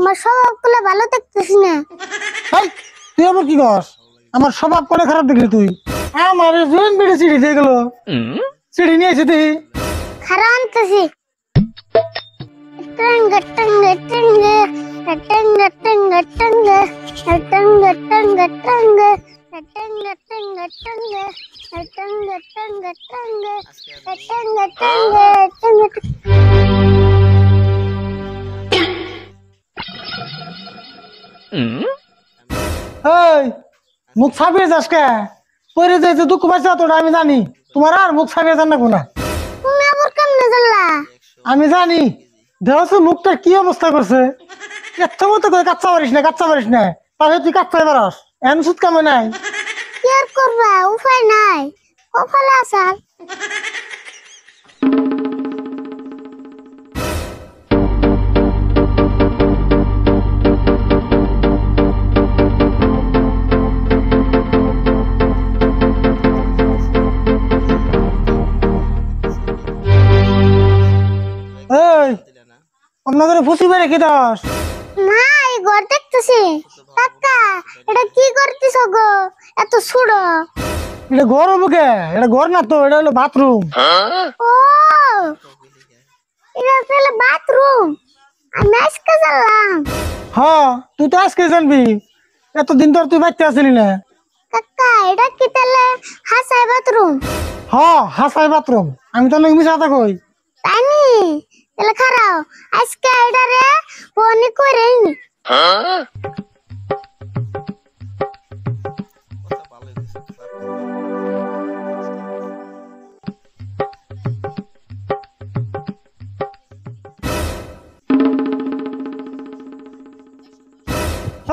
আমার স্বভাবগুলো ভালো দেখতেছি না। এই তুই আবার কি কস? আমার স্বভাব করে খারাপ দেখলি তুই? আমার জোন বেড়ে চিড়ি দিয়ে গেল, চিড়ি নিয়ে এসে দেখি খারাপ আনতেছি। টঙ্গ টঙ্গ টঙ্গ টঙ্গ টঙ্গ টঙ্গ টঙ্গ টঙ্গ টঙ্গ টঙ্গ টঙ্গ টঙ্গ টঙ্গ টঙ্গ টঙ্গ টঙ্গ টঙ্গ এই মুখ ছাপিয়ে যাস কে? পরে যাইতে দুঃখ পাইছে তোটা আমি জানি, তোমার আর মুখ ছাপিয়ে যান না কোনা। তুমি আবার কেমনে জানলা? আমি জানি দেহস মুখটা কি অবস্থা করছে। এত মতো করে কাচ্চা পারিস না, কাচ্চা পারিস না, তাহলে তুই কাচ্চাই পারস। এন সুদ কামে নাই। কি আর করবা, উপায় নাই, কপালে আসাল। এই আপনাদের ফুসি বেড়ে কি দাস? না, এই ঘর দেখতেছি। কাকা, এটা কি করতেছ গো? এত ছুড়ো। এটা ঘর হবো কে? এটা ঘর না তো, এটা হলো বাথরুম। ও, এটা তাহলে বাথরুম। আমি আজকে জানলাম। হ্যাঁ তুই তো আজকে জানবি, এতদিন তোর তুই বাচ্চা আসলি না। কাকা, এটা কি তাহলে হাসাই বাথরুম? হ্যাঁ হাসাই বাথরুম। আমি তো লোক মিশা কথা কই। তাই নি? তাহলে খারাও, আজকে এটারে ফোন করে নি।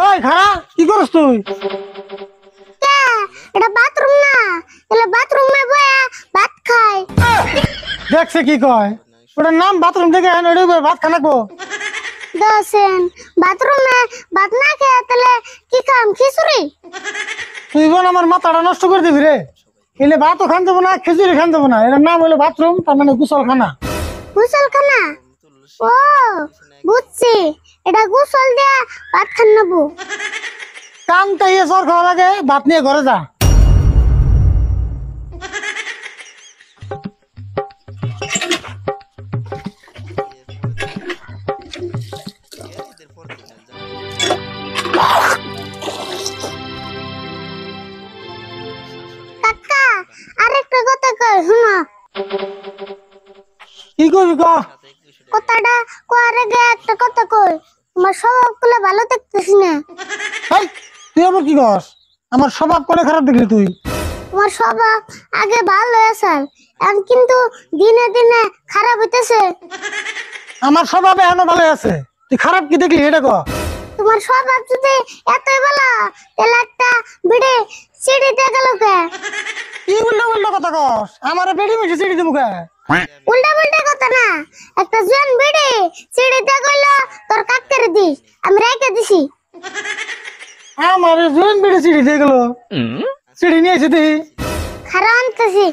এই খারা কি করছ তুই? কে? এটা বাথরুম না, তাহলে বাথরুমে বয়া ভাত খায়। দেখছে কি কয়? ওটার নাম বাথরুম থেকে ভাত খানাকবো। দশেন বাথরুমে ভাত না খেয়ে তাহলে কি খাম? খিচুড়ি? তুই বোন আমার মাথাটা নষ্ট করে দিবি রে। এলে ভাতও খান দেবো না, খিচুড়ি খান দেবো না। এটার নাম হলো বাথরুম, তার মানে গোসলখানা। গোসলখানা? ও বুঝছি, এটা গোসল দিয়ে ভাত খান নেবো। কান তাইয়ে সর খাওয়া লাগে, ভাত নিয়ে ঘরে যা। কাকা, আরেকটা কথা কই শুনো। কি করবি ক? কথাটা কোয়ার আগে একটা কথা কই। তোমার স্বভাবগুলো ভালো দেখতেছি না। এই তুই আবার কি কস? আমার স্বভাব করে খারাপ দেখলি তুই? তোমার স্বভাব আগে ভালো আসাল, এখন কিন্তু দিনে দিনে খারাপ হইতেছে। আমার স্বভাব এখনো ভালো আছে, তুই খারাপ কি দেখলি এটা ক? তোমার স্বভাব যদি এতই ভালো, তাহলে একটা বিড়ি সিঁড়িতে গেল কে? কি উল্টো উল্টো কথা কস? আমার বেড়ি মিশে চিড়ি দেবো কে? উল্টা পাল্টা কথা না, একটা জন বিড়ি সিঁড়িতে গেল, তোর কাকেরে দিস, আমি রেখে দিছি। আমার জোন বেড়ে চিড়ি দিয়ে গেল, চিড়ি নিয়ে এসে দেখি খারাপ আনতেছি।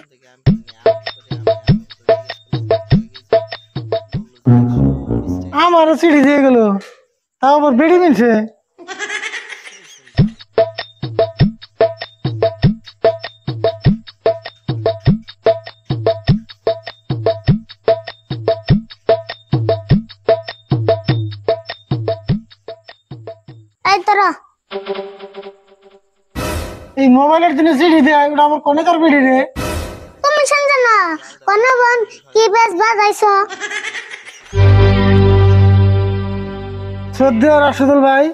আমার চিড়ি দিয়ে গেল, তাও আবার বেড়ি মিলছে। এই তোরা এই মোবাইলের জন্য চিড়ি দেয়, ওটা আমার কনেকার বেড়ি রে। তুমি শুনছো না? কোন বোন কি বেশ বাজাইছো? শ্রদ্ধেয় রাশেদুল ভাই,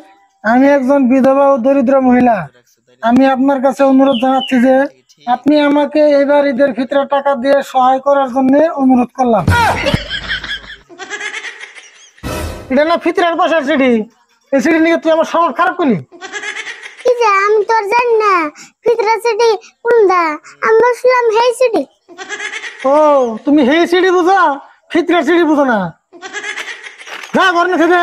আমি একজন বিধবা ও দরিদ্র মহিলা। আমি আপনার কাছে অনুরোধ জানাচ্ছি যে আপনি আমাকে এবার ঈদের ফিতরে টাকা দিয়ে সহায় করার জন্য অনুরোধ করলাম। এটা না ফিতরের বসার সিঁড়ি, এই সিঁড়ি নিয়ে তুই আমার স্বভাব খারাপ করলি। কি যে আমি তোর জানি না ফিতরা সিটি কোনটা? আমি বলছিলাম হেই সিটি। ও তুমি হেই সিঁড়ি বুঝো, ফিতরের সিঁড়ি বুঝো না। যা ঘর না খেতে।